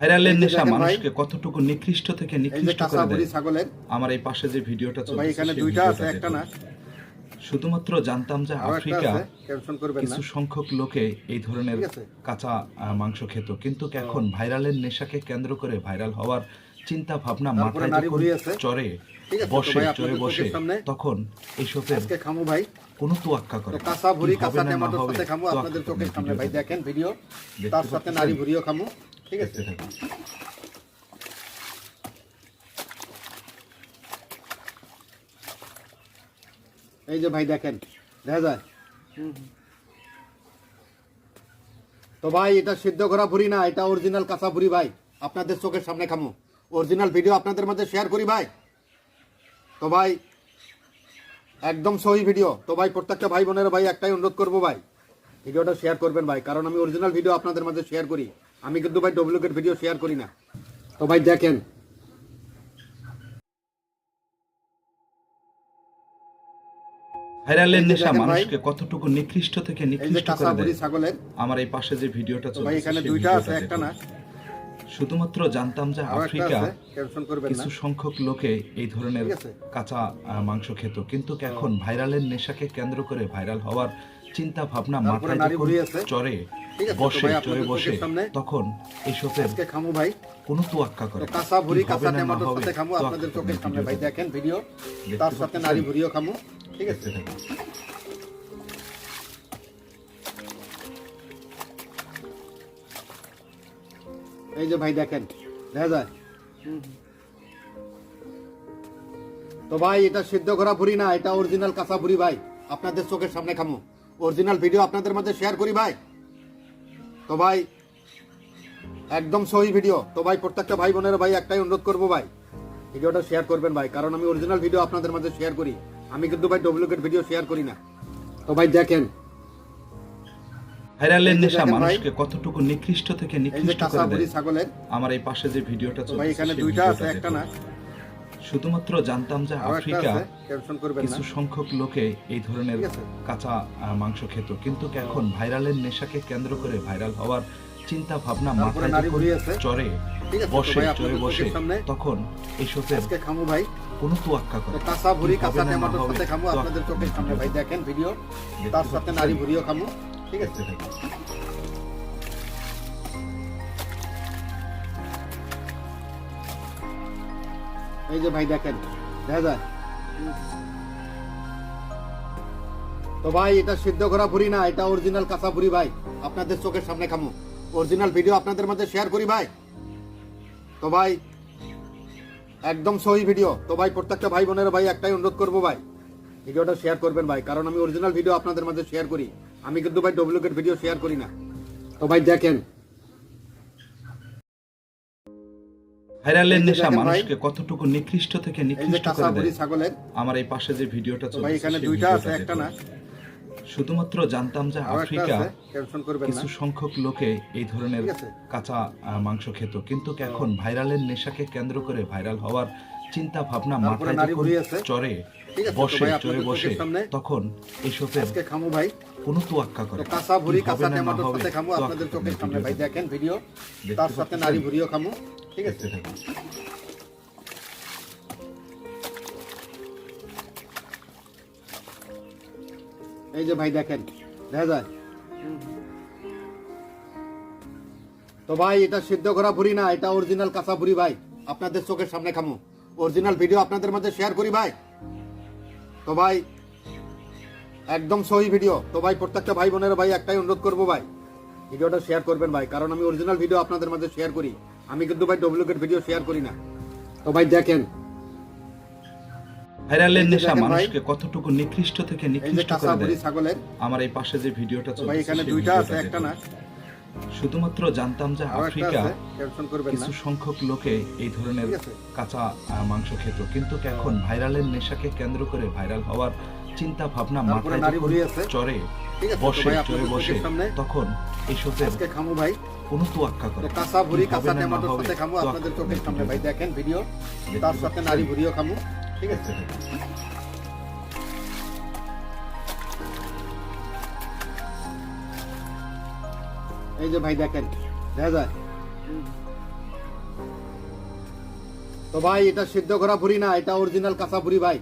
ভাইরালের এই যে নেশা দেখেন ভাই, মানুষকে কতটুকু নিকৃষ্ট থেকে এই যে নিকৃষ্ট করে কাঁচাবুড়ি দেয়। ছাগলের। আমার এই পাশে যে ভিডিওটা তো ভাই চলছে এখানে সেই দুইটা আছে, ভিডিওটা একটা দেখুন। না, শুধুমাত্র জানতাম যে আরো একটা আফ্রিকা আছে, টেনশন করবেন না। কিছু সংখ্যক লোকে এই ধরনের ঠিক আছে, কাঁচা মাংস খেত, কিন্তু তো এখন ভাইরালের নেশাকে কেন্দ্র করে ভাইরাল হওয়ার চিন্তা ভাবনা তারপরে মাথায় নারী যখন ভুঁড়ি আছে। চড়ে ঠিক আছে, তো বসে ভাই চড়ে আপনাদের বসে চোখের সামনে তখন এইসবের আজকে খামু ভাই। কোনো তোয়াক্কা তো করে না। কাঁচা কি ভুড়ি, হবে কাঁচা না না টমেটোর হবে সাথে খামু তোয়াক্কা আপনাদের করে না। চোখের সামনে ভাই, ভিডিওটা দেখেন ভিডিও, দেখতে তার সাথে নারী পাচ্ছেন? ভুঁড়িও খামু। ঠিক আছে, দেখতে থাকুন। এই যে ভাই দেখেন, দেখা যায়। তো ভাই এটা সিদ্ধ করা ভুড়ি না, এটা অরিজিনাল কাঁচা ভুড়ি ভাই, আপনাদের চোখের সামনে খামু। অরিজিনাল ভিডিও আপনাদের মধ্যে শেয়ার করি ভাই। তো ভাই একদম সহি ভিডিও। তো ভাই প্রত্যেকটা ভাই বোনের ভাই একটাই অনুরোধ করবো ভাই, ভিডিওটা শেয়ার করবেন ভাই, কারণ আমি অরিজিনাল ভিডিও আপনাদের মাঝে শেয়ার করি, আমি কিন্তু ভাই ডুপ্লিকেট ভিডিও শেয়ার করি না। তো ভাই দেখেন, ভাইরালের এই যে নেশা দেখেন ভাই, মানুষকে কতটুকু নিকৃষ্ট থেকে এই যে নিকৃষ্ট করে কাঁচাবুড়ি দেয়। ছাগলের। আমার এই পাশে যে ভিডিওটা তো ভাই চলছে এখানে সেই দুইটা আছে, ভিডিওটা একটা দেখুন। না, শুধুমাত্র জানতাম যে আরো একটা আফ্রিকা আছে, টেনশন করবেন না। কিছু সংখ্যক লোকে এই ধরনের ঠিক আছে, কাঁচা মাংস খেত, কিন্তু এখন ভাইরালের নেশাকে কেন্দ্র করে ভাইরাল হওয়ার চিন্তা ভাবনা তারপরে মাথায় নারী যখন ভুঁড়ি আছে। চড়ে ঠিক আছে, তো বসে ভাই চড়ে আপনাদের বসে চোখের সামনে তখন এইসবের আজকে খামু ভাই। কোনো তোয়াক্কা তো করে না। কাঁচা কি ভুড়ি, হবে কাঁচা না না টমেটোর হবে সাথে খামু তোয়াক্কা আপনাদের করে চোখের না। সামনে ভাই, ভিডিওটা দেখেন ভিডিও, দেখতে তার সাথে নারী পাচ্ছেন? ভুঁড়িও খামু। ঠিক আছে, দেখতে থাকুন। এই যে ভাই দেখেন, দেখা যায়। তো ভাই এটা সিদ্ধ করা ভুড়ি না, এটা অরিজিনাল কাঁচা ভুড়ি ভাই, আপনাদের চোখের সামনে খামু। অরিজিনাল ভিডিও আপনাদের মধ্যে শেয়ার করি ভাই। তো ভাই একদম সহি ভিডিও। তো ভাই প্রত্যেকটা ভাই বোনের ভাই একটাই অনুরোধ করবো ভাই, ভিডিওটা শেয়ার করবেন ভাই, কারণ আমি অরিজিনাল ভিডিও আপনাদের মধ্যে শেয়ার করি, আমি কিন্তু ভাই ডুপ্লিকেট ভিডিও শেয়ার করি না। তো ভাই দেখেন, ভাইরালের এই যে নেশা দেখেন ভাই, মানুষকে কতটুকু নিকৃষ্ট থেকে এই যে নিকৃষ্ট করে কাঁচাবুড়ি দেয়। ছাগলের। আমার এই পাশে যে ভিডিওটা তো ভাই চলছে এখানে সেই দুইটা আছে, ভিডিওটা একটা দেখুন। না, শুধুমাত্র জানতাম যে আরো একটা আফ্রিকা আছে, টেনশন করবেন না। কিছু সংখ্যক লোকে এই ধরনের ঠিক আছে, কাঁচা মাংস খেত, কিন্তু এখন ভাইরালের নেশাকে কেন্দ্র করে ভাইরাল হওয়ার চিন্তা ভাবনা তারপরে মাথায় নারী যখন ভুঁড়ি আছে। চড়ে ঠিক আছে, তো বসে ভাই চড়ে আপনাদের বসে চোখের সামনে তখন এইসবের আজকে খামু ভাই। কোনো তোয়াক্কা করে তো না। কাঁচা ভুড়ি, কি কাঁচা হবে না না টমেটোর হবে সাথে খামু তোয়াক্কা আপনাদের করে চোখের না। সামনে ভাই, ভিডিওটা দেখেন ভিডিও, দেখতে তার সাথে নারী পাচ্ছেন? ভুঁড়িও খামু। ঠিক আছে, দেখতে থাকুন। এই যে ভাই দেখেন, দেখা যায়। তো ভাই এটা সিদ্ধ করা ভুড়ি না, এটা অরিজিনাল কাঁচা ভুড়ি ভাই, আপনাদের চোখের সামনে খামু। অরিজিনাল ভিডিও আপনাদের মধ্যে শেয়ার করি ভাই। তো ভাই একদম সহি ভিডিও। তো ভাই প্রত্যেকটা ভাই বোনের ভাই একটাই অনুরোধ করবো ভাই, ভিডিওটা শেয়ার করবেন ভাই, কারণ আমি অরিজিনাল ভিডিও আপনাদের মধ্যে শেয়ার করি, আমি কিন্তু ভাই ডুপ্লিকেট ভিডিও শেয়ার করি না। তো ভাই দেখেন, ভাইরালের এই যে নেশা দেখেন ভাই, মানুষকে কতটুকু নিকৃষ্ট থেকে এই যে নিকৃষ্ট করে কাঁচাবুড়ি দেয়। ছাগলের। আমার এই পাশে যে ভিডিওটা তো ভাই চলছে এখানে সেই দুইটা আছে, ভিডিওটা একটা দেখুন। না, শুধুমাত্র জানতাম যে আরো একটা আফ্রিকা আছে, টেনশন করবেন না। কিছু সংখ্যক লোকে এই ধরনের ঠিক আছে, কাঁচা মাংস খেত, কিন্তু এখন ভাইরালের নেশাকে কেন্দ্র করে ভাইরাল হওয়ার চিন্তা ভাবনা তারপরে মাথায় নারী যখন ভুঁড়ি আছে। চড়ে ঠিক আছে, তো বসে ভাই চড়ে আপনাদের বসে চোখের সামনে তখন এইসবের আজকে খামু ভাই। কোনো তোয়াক্কা করে তো না। কাঁচা কি ভুড়ি, হবে কাঁচা না না টমেটোর হবে সাথে খামু তোয়াক্কা আপনাদের করে চোখের না। সামনে ভাই, ভিডিওটা দেখেন ভিডিও, দেখতে তার সাথে নারী পাচ্ছেন? ভুঁড়িও খামু। ঠিক আছে, দেখতে থাকুন। এই যে ভাই দেখেন, দেখা যায়। তো ভাই এটা সিদ্ধ করা ভুড়ি না, এটা অরিজিনাল কাঁচা ভুড়ি ভাই, আপনাদের চোখের সামনে খামু। অরিজিনাল ভিডিও আপনাদের মধ্যে শেয়ার করি ভাই। তো ভাই একদম সহি ভিডিও। তো ভাই প্রত্যেকটা ভাই বোনের ভাই একটাই অনুরোধ করবো ভাই, ভিডিওটা শেয়ার করবেন ভাই, কারণ আমি অরিজিনাল ভিডিও আপনাদের মধ্যে শেয়ার করি, আমি কিন্তু ভাই ডুপ্লিকেট ভিডিও শেয়ার করি না। তো ভাই দেখেন, ভাইরালের এই যে নেশা দেখেন ভাই, মানুষকে কতটুকু নিকৃষ্ট থেকে এই যে নিকৃষ্ট করে কাঁচাবুড়ি দেয়। ছাগলের। আমার এই পাশে যে ভিডিওটা তো ভাই চলছে এখানে সেই দুইটা আছে, ভিডিওটা একটা দেখুন। না, শুধুমাত্র জানতাম যে আরো একটা আফ্রিকা আছে, টেনশন করবেন না। কিছু সংখ্যক লোকে এই ধরনের ঠিক আছে, কাঁচা মাংস খেত, কিন্তু এখন ভাইরালের নেশাকে কেন্দ্র করে ভাইরাল হওয়ার চিন্তা ভাবনা তারপরে মাথায় নারী যখন ভুঁড়ি আছে। চড়ে ঠিক আছে, তো বসে ভাই চড়ে আপনাদের বসে চোখের সামনে তখন এইসবের আজকে খামু ভাই। কোনো তোয়াক্কা করে তো না। কাঁচা ভুড়ি, কি কাঁচা হবে না না টমেটোর হবে সাথে খামু তোয়াক্কা আপনাদের করে না। চোখের সামনে ভাই, ভিডিওটা দেখেন ভিডিও, দেখতে তার সাথে নারী পাচ্ছেন? ভুঁড়িও খামু। ঠিক আছে, দেখতে থাকুন। এই যে ভাই দেখেন, দেখা যায়। তো ভাই এটা সিদ্ধ করা ভুড়ি না, এটা অরিজিনাল কাঁচা ভুড়ি ভাই।